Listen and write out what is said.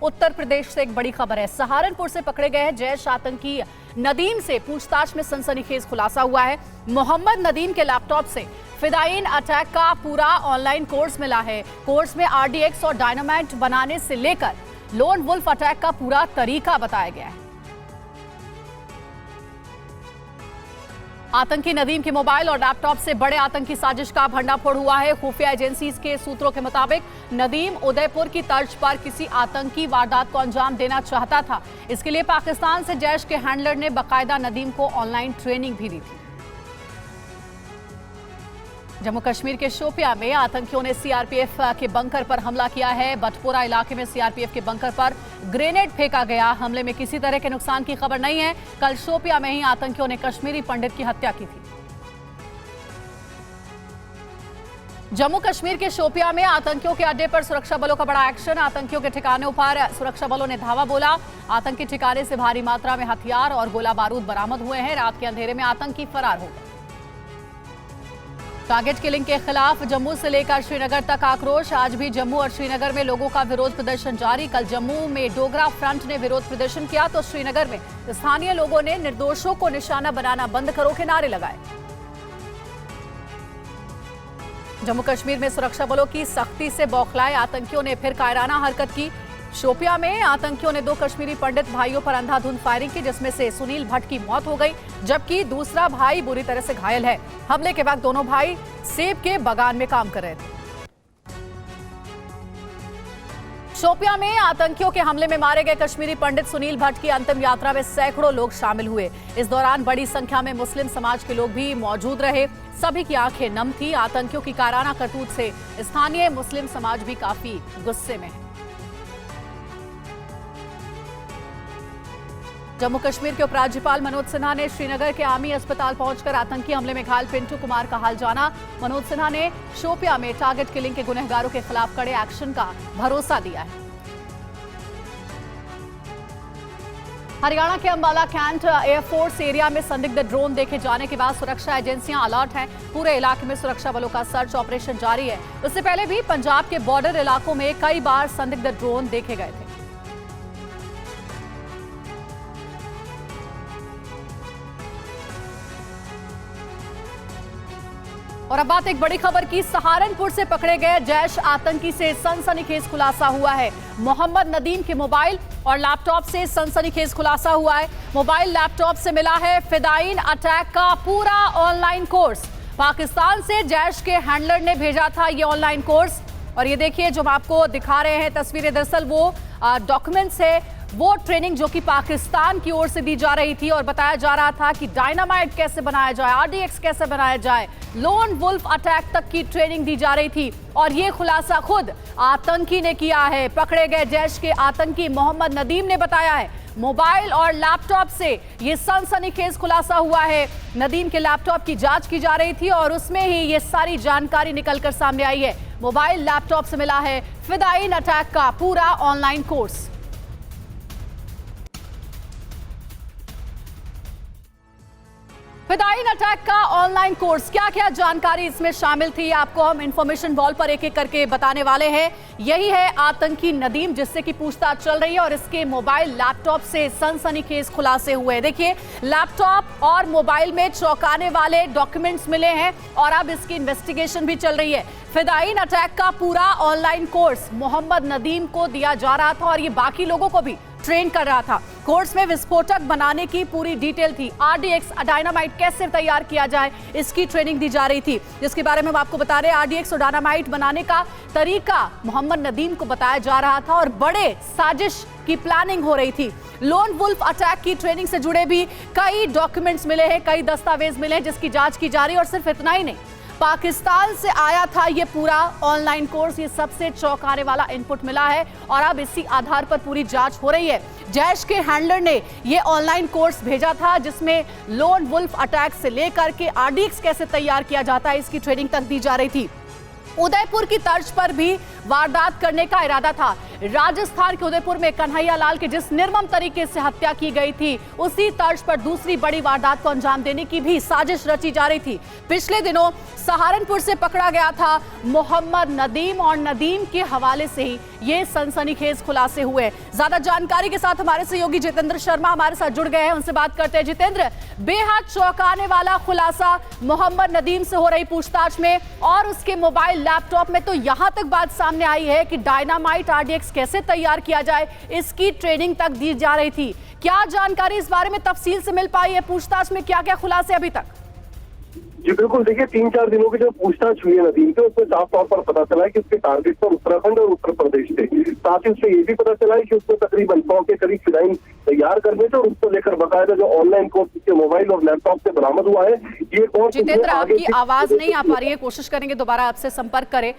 उत्तर प्रदेश से एक बड़ी खबर है। सहारनपुर से पकड़े गए हैं जैश आतंकी नदीम से पूछताछ में सनसनीखेज खुलासा हुआ है। मोहम्मद नदीम के लैपटॉप से फिदायीन अटैक का पूरा ऑनलाइन कोर्स मिला है। कोर्स में RDX और डायनामाइट बनाने से लेकर लोन वुल्फ अटैक का पूरा तरीका बताया गया है। आतंकी नदीम के मोबाइल और लैपटॉप से बड़े आतंकी साजिश का भंडाफोड़ हुआ है। खुफिया एजेंसीज के सूत्रों के मुताबिक नदीम उदयपुर की तर्ज पर किसी आतंकी वारदात को अंजाम देना चाहता था। इसके लिए पाकिस्तान से जैश के हैंडलर ने बाकायदा नदीम को ऑनलाइन ट्रेनिंग भी दी थी। जम्मू कश्मीर के शोपिया में आतंकियों ने CRPF के बंकर पर हमला किया है। बटपोरा इलाके में CRPF के बंकर पर ग्रेनेड फेंका गया। हमले में किसी तरह के नुकसान की खबर नहीं है। कल शोपिया में ही आतंकियों ने कश्मीरी पंडित की हत्या की थी। जम्मू कश्मीर के शोपिया में आतंकियों के अड्डे पर सुरक्षा बलों का बड़ा एक्शन। आतंकियों के ठिकानों पर सुरक्षा बलों ने धावा बोला। आतंकी ठिकाने से भारी मात्रा में हथियार और गोला बारूद बरामद हुए हैं। रात के अंधेरे में आतंकी फरार हो गए। टारगेट किलिंग के खिलाफ जम्मू से लेकर श्रीनगर तक आक्रोश। आज भी जम्मू और श्रीनगर में लोगों का विरोध प्रदर्शन जारी। कल जम्मू में डोगरा फ्रंट ने विरोध प्रदर्शन किया तो श्रीनगर में स्थानीय लोगों ने निर्दोषों को निशाना बनाना बंद करो के नारे लगाए। जम्मू कश्मीर में सुरक्षा बलों की सख्ती से बौखलाए आतंकियों ने फिर कायराना हरकत की। शोपिया में आतंकियों ने 2 कश्मीरी पंडित भाइयों पर अंधाधुंध फायरिंग की, जिसमें से सुनील भट्ट की मौत हो गई जबकि दूसरा भाई बुरी तरह से घायल है। हमले के वक्त दोनों भाई सेब के बागान में काम कर रहे थे। शोपिया में आतंकियों के हमले में मारे गए कश्मीरी पंडित सुनील भट्ट की अंतिम यात्रा में सैकड़ों लोग शामिल हुए। इस दौरान बड़ी संख्या में मुस्लिम समाज के लोग भी मौजूद रहे। सभी की आंखें नम थी। आतंकियों की कायराना करतूत से स्थानीय मुस्लिम समाज भी काफी गुस्से में है। जम्मू कश्मीर के उपराज्यपाल मनोज सिन्हा ने श्रीनगर के आर्मी अस्पताल पहुंचकर आतंकी हमले में घायल पिंटू कुमार का हाल जाना। मनोज सिन्हा ने शोपिया में टारगेट किलिंग के गुनहगारों के खिलाफ कड़े एक्शन का भरोसा दिया है। हरियाणा के अंबाला कैंट एयरफोर्स एरिया में संदिग्ध ड्रोन देखे जाने के बाद सुरक्षा एजेंसियां अलर्ट हैं। पूरे इलाके में सुरक्षा बलों का सर्च ऑपरेशन जारी है। उससे पहले भी पंजाब के बॉर्डर इलाकों में कई बार संदिग्ध ड्रोन देखे गए थे। और अब बात एक बड़ी खबर की। सहारनपुर से पकड़े गए जैश आतंकी से सनसनीखेज खुलासा हुआ है। मोहम्मद नदीम के मोबाइल और लैपटॉप से सनसनीखेज खुलासा हुआ है। मोबाइल लैपटॉप से मिला है फिदायीन अटैक का पूरा ऑनलाइन कोर्स। पाकिस्तान से जैश के हैंडलर ने भेजा था ये ऑनलाइन कोर्स। और ये देखिए जो हम आपको दिखा रहे हैं तस्वीरें, दरअसल वो डॉक्यूमेंट्स है, वो ट्रेनिंग जो कि पाकिस्तान की ओर से दी जा रही थी और बताया जा रहा था कि डायनामाइट कैसे बनाया जाए, RDX कैसे बनाया जाए, लोन वुल्फ अटैक तक की ट्रेनिंग दी जा रही थी। और ये खुलासा खुद आतंकी ने किया है। पकड़े गए जैश के आतंकी मोहम्मद नदीम ने बताया है। मोबाइल और लैपटॉप से ये सनसनीखेज खुलासा हुआ है। नदीम के लैपटॉप की जांच की जा रही थी और उसमें ही ये सारी जानकारी निकलकर सामने आई है। मोबाइल लैपटॉप से मिला है फिदायीन अटैक का पूरा ऑनलाइन कोर्स। फिदायीन अटैक का ऑनलाइन कोर्स, क्या क्या जानकारी इसमें शामिल थी, आपको हम इंफॉर्मेशन वॉल पर एक एक करके बताने वाले हैं। यही है आतंकी नदीम जिससे की पूछताछ चल रही है और इसके मोबाइल लैपटॉप से सनसनीखेज खुलासे हुए। देखिए लैपटॉप और मोबाइल में चौंकाने वाले डॉक्यूमेंट्स मिले हैं और अब इसकी इन्वेस्टिगेशन भी चल रही है। फिदायीन अटैक का पूरा ऑनलाइन कोर्स मोहम्मद नदीम को दिया जा रहा था और ये बाकी लोगों को भी ट्रेन कर रहा था। कोर्स में विस्फोटक बनाने की पूरी डिटेल थी। RDX डायनामाइट कैसे तैयार किया जाए इसकी ट्रेनिंग दी जा रही थी, जिसके बारे में हम आपको बता रहे हैं। RDX और डायनामाइट बनाने का तरीका मोहम्मद नदीम को बताया जा रहा था और बड़े साजिश की प्लानिंग हो रही थी। लोन वुल्फ अटैक की ट्रेनिंग से जुड़े भी कई डॉक्यूमेंट्स मिले हैं, कई दस्तावेज मिले हैं जिसकी जांच की जा रही है। और सिर्फ इतना ही नहीं, पाकिस्तान से आया था ये पूरा ऑनलाइन कोर्स। ये सबसे चौंकाने वाला इनपुट मिला है और अब इसी आधार पर पूरी जांच हो रही है। जैश के हैंडलर ने ये ऑनलाइन कोर्स भेजा था जिसमें लोन वुल्फ अटैक से लेकर के RDX कैसे तैयार किया जाता है इसकी ट्रेनिंग तक दी जा रही थी। उदयपुर की तर्ज पर भी वारदात करने का इरादा था। राजस्थान के उदयपुर में कन्हैया लाल की जिस निर्मम तरीके से हत्या की गई थी, उसी तर्ज पर दूसरी बड़ी वारदात को अंजाम देने की भी साजिश रची जा रही थी। पिछले दिनों सहारनपुर से पकड़ा गया था मोहम्मद नदीम, और नदीम के हवाले से ही ये सनसनीखेज खुलासे हुए। ज्यादा जानकारी के साथ हमारे सहयोगी जितेंद्र शर्मा हमारे साथ जुड़ गए हैं, उनसे बात करते हैं। जितेंद्र, बेहद चौंकाने वाला खुलासा मोहम्मद नदीम से हो रही पूछताछ में, और उसके मोबाइल लैपटॉप में तो यहां तक बात सामने आई है कि डायनामाइट आरडीएक्स कैसे तैयार किया जाए, इसकी ट्रेनिंग तक दी जा रही थी। क्या जानकारी इस बारे में तफसील से मिल पाई है? पूछताछ में क्या क्या खुलासे अभी तक? जी बिल्कुल, देखिए 3-4 दिनों की जो पूछताछ हुई है नदीम से, उसमें साफ तौर पर पता चला है कि उसके टारगेट पर उत्तराखंड और उत्तर प्रदेश थे। साथ ही उससे ये भी पता चला है कि उसको तकरीबन 100 के करीब फिनाइल तैयार करने थे, और उसको लेकर बकायदा जो ऑनलाइन कोर्स उसके मोबाइल और लैपटॉप से बरामद हुआ है। ये कोर्स जितेंद्र, आपकी आवाज नहीं आ पा रही है, कोशिश करेंगे दोबारा आपसे संपर्क करें।